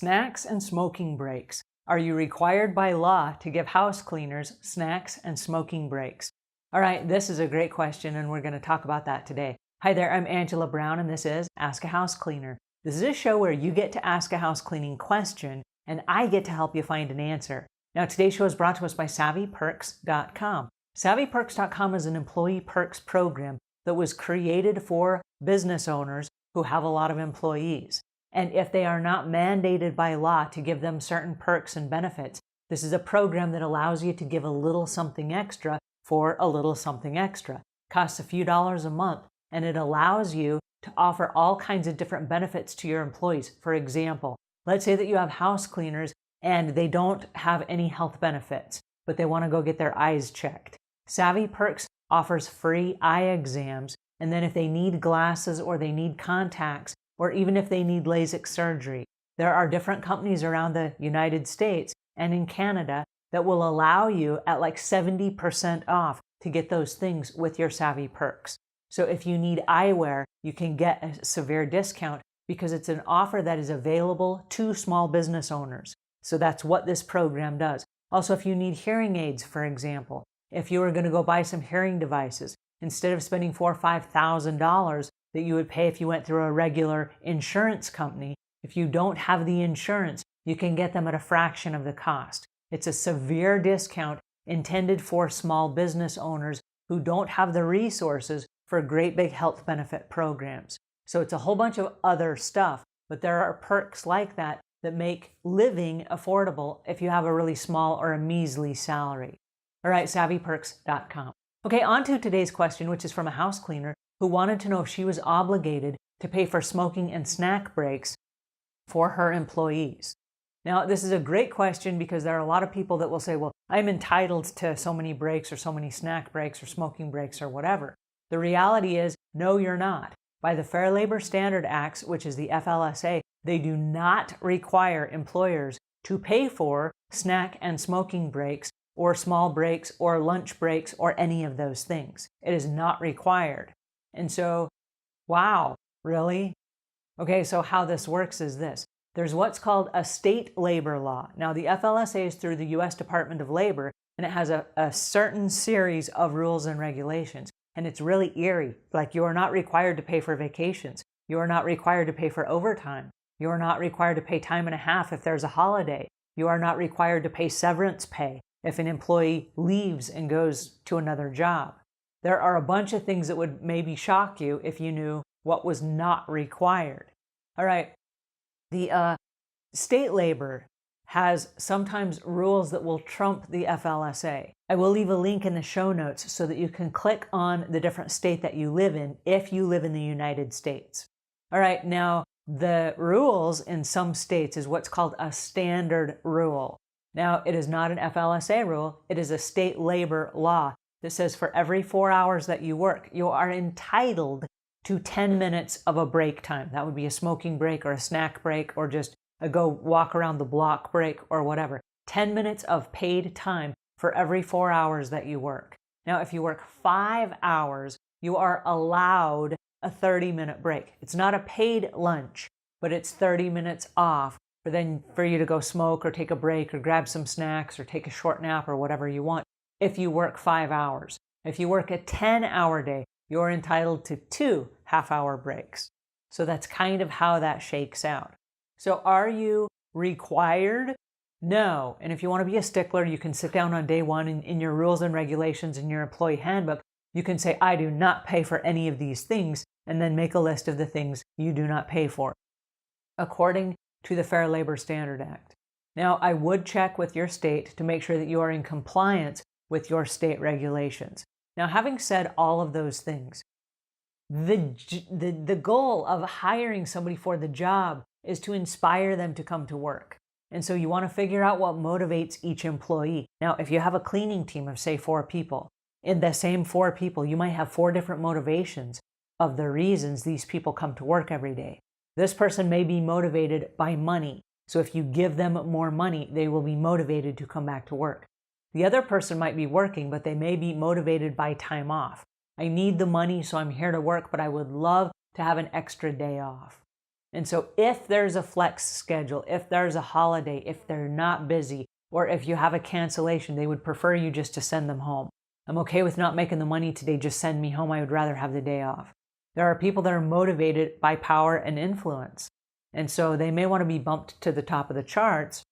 Snacks and smoking breaks. Are you required by law to give house cleaners snacks and smoking breaks? All right, this is a great question, and we're going to talk about that today. Hi there, I'm Angela Brown, and this is Ask a House Cleaner. This is a show where you get to ask a house cleaning question, and I get to help you find an answer. Now, today's show is brought to us by SavvyPerks.com. SavvyPerks.com is an employee perks program that was created for business owners who have a lot of employees. And if they are not mandated by law to give them certain perks and benefits, this is a program that allows you to give a little something extra for a little something extra. Costs a few dollars a month, and it allows you to offer all kinds of different benefits to your employees. For example, let's say that you have house cleaners and they don't have any health benefits, but they want to go get their eyes checked. Savvy Perks offers free eye exams, and then if they need glasses or they need contacts, or even if they need LASIK surgery, there are different companies around the United States and in Canada that will allow you at like 70% off to get those things with your Savvy Perks. So if you need eyewear, you can get a severe discount because it's an offer that is available to small business owners. So that's what this program does. Also, if you need hearing aids, for example, if you were going to go buy some hearing devices, instead of spending $4,000 or $5,000 that you would pay if you went through a regular insurance company, if you don't have the insurance, you can get them at a fraction of the cost. It's a severe discount intended for small business owners who don't have the resources for great big health benefit programs. So it's a whole bunch of other stuff, but there are perks like that that make living affordable if you have a really small or a measly salary. All right, SavvyPerks.com. Okay, on to today's question, which is from a house cleaner who wanted to know if she was obligated to pay for smoking and snack breaks for her employees. Now, this is a great question because there are a lot of people that will say, well, I'm entitled to so many breaks or so many snack breaks or smoking breaks or whatever. The reality is, no, you're not. By the Fair Labor Standard Acts, which is the FLSA, they do not require employers to pay for snack and smoking breaks or small breaks or lunch breaks or any of those things. It is not required. And so, wow, really? Okay, so how this works is this. There's what's called a state labor law. Now, the FLSA is through the U.S. Department of Labor, and it has a certain series of rules and regulations. And it's really eerie. Like, you are not required to pay for vacations. You are not required to pay for overtime. You are not required to pay time and a half if there's a holiday. You are not required to pay severance pay if an employee leaves and goes to another job. There are a bunch of things that would maybe shock you if you knew what was not required. All right, the state labor has sometimes rules that will trump the FLSA. I will leave a link in the show notes so that you can click on the different state that you live in if you live in the United States. All right, now the rules in some states is what's called a standard rule. Now, it is not an FLSA rule, it is a state labor law that says for every 4 hours that you work, you are entitled to 10 minutes of a break time. That would be a smoking break or a snack break or just a go walk around the block break or whatever. 10 minutes of paid time for every 4 hours that you work. Now, if you work 5 hours, you are allowed a 30-minute break. It's not a paid lunch, but it's 30 minutes off for you to go smoke or take a break or grab some snacks or take a short nap or whatever you want if you work 5 hours. If you work a 10-hour day, you're entitled to 2 half-hour breaks. So that's kind of how that shakes out. So are you required? No. And if you want to be a stickler, you can sit down on day one in your rules and regulations in your employee handbook. You can say, I do not pay for any of these things, and then make a list of the things you do not pay for, according to the Fair Labor Standard Act. Now, I would check with your state to make sure that you are in compliance with your state regulations. Now, having said all of those things, the goal of hiring somebody for the job is to inspire them to come to work. And so you want to figure out what motivates each employee. Now, if you have a cleaning team of, say, 4 people, in the same 4 people, you might have 4 different motivations of the reasons these people come to work every day. This person may be motivated by money. So if you give them more money, they will be motivated to come back to work. The other person might be working, but they may be motivated by time off. I need the money, so I'm here to work, but I would love to have an extra day off. And so if there's a flex schedule, if there's a holiday, if they're not busy, or if you have a cancellation, they would prefer you just to send them home. I'm okay with not making the money today, just send me home. I would rather have the day off. There are people that are motivated by power and influence. And so they may want to be bumped to the top of the charts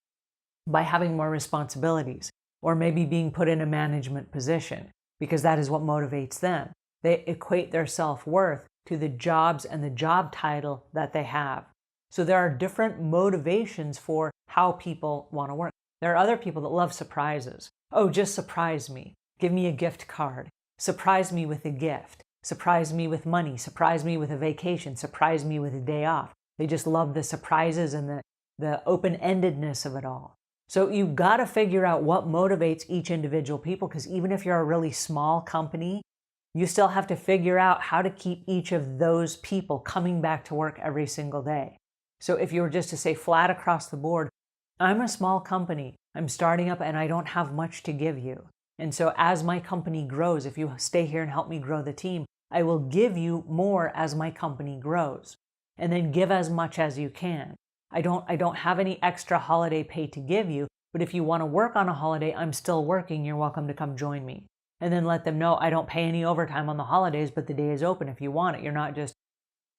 by having more responsibilities, or maybe being put in a management position, because that is what motivates them. They equate their self-worth to the jobs and the job title that they have. So there are different motivations for how people want to work. There are other people that love surprises. Oh, just surprise me. Give me a gift card. Surprise me with a gift. Surprise me with money. Surprise me with a vacation. Surprise me with a day off. They just love the surprises and the open-endedness of it all. So you've got to figure out what motivates each individual people, because even if you're a really small company, you still have to figure out how to keep each of those people coming back to work every single day. So if you were just to say flat across the board, I'm a small company, I'm starting up and I don't have much to give you. And so as my company grows, if you stay here and help me grow the team, I will give you more as my company grows. And then give as much as you can. I don't have any extra holiday pay to give you, but if you want to work on a holiday, I'm still working, you're welcome to come join me. And then let them know I don't pay any overtime on the holidays, but the day is open if you want it. You're not just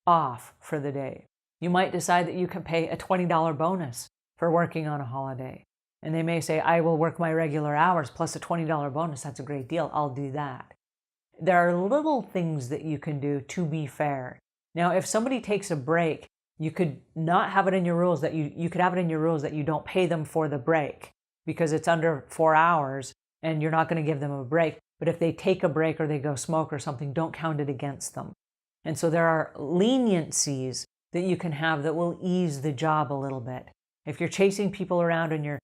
off for the day. You might decide that you can pay a $20 bonus for working on a holiday. And they may say, I will work my regular hours plus a $20 bonus. That's a great deal. I'll do that. There are little things that you can do to be fair. Now, if somebody takes a break, you could not have it in your rules that you could have it in your rules that you don't pay them for the break because it's under 4 hours and you're not going to give them a break. But if they take a break or they go smoke or something, don't count it against them. And so there are leniencies that you can have that will ease the job a little bit. If you're chasing people around and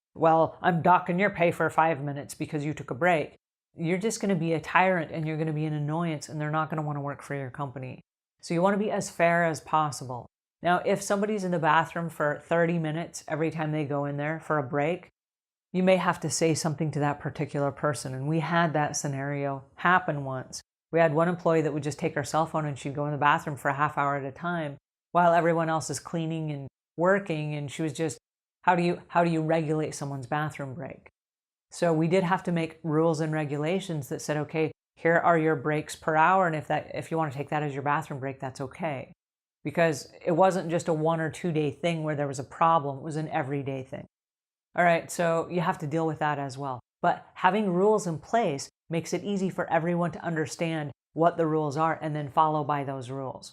I'm docking your pay for 5 minutes because you took a break, you're just going to be a tyrant and you're going to be an annoyance and they're not going to want to work for your company. So you want to be as fair as possible. Now, if somebody's in the bathroom for 30 minutes every time they go in there for a break, you may have to say something to that particular person. And we had that scenario happen once. We had one employee that would just take her cell phone and she'd go in the bathroom for a half hour at a time while everyone else is cleaning and working. And she was just, how do you regulate someone's bathroom break? So we did have to make rules and regulations that said, okay, here are your breaks per hour. And if you want to take that as your bathroom break, that's okay. Because it wasn't just a 1 or 2 day thing where there was a problem. It was an everyday thing. All right, so you have to deal with that as well. But having rules in place makes it easy for everyone to understand what the rules are and then follow by those rules.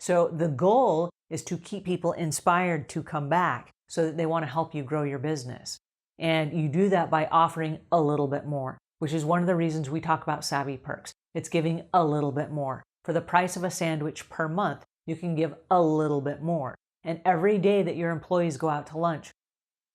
So the goal is to keep people inspired to come back so that they want to help you grow your business. And you do that by offering a little bit more, which is one of the reasons we talk about Savvy Perks. It's giving a little bit more. For the price of a sandwich per month, you can give a little bit more. And every day that your employees go out to lunch,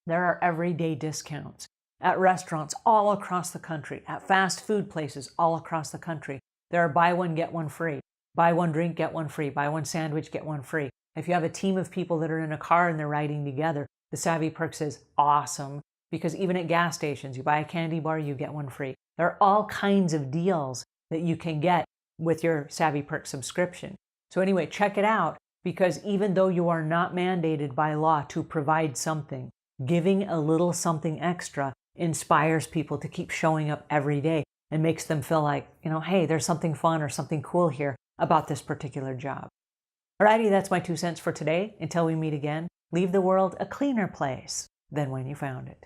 there are everyday discounts at restaurants all across the country, at fast food places all across the country. There are buy one, get one free, buy one drink, get one free, buy one sandwich, get one free. If you have a team of people that are in a car and they're riding together, the Savvy Perks is awesome because even at gas stations, you buy a candy bar, you get one free. There are all kinds of deals that you can get with your Savvy Perks subscription. So anyway, check it out because even though you are not mandated by law to provide something, giving a little something extra inspires people to keep showing up every day and makes them feel like, hey, there's something fun or something cool here about this particular job. Alrighty, that's my 2 cents for today. Until we meet again, leave the world a cleaner place than when you found it.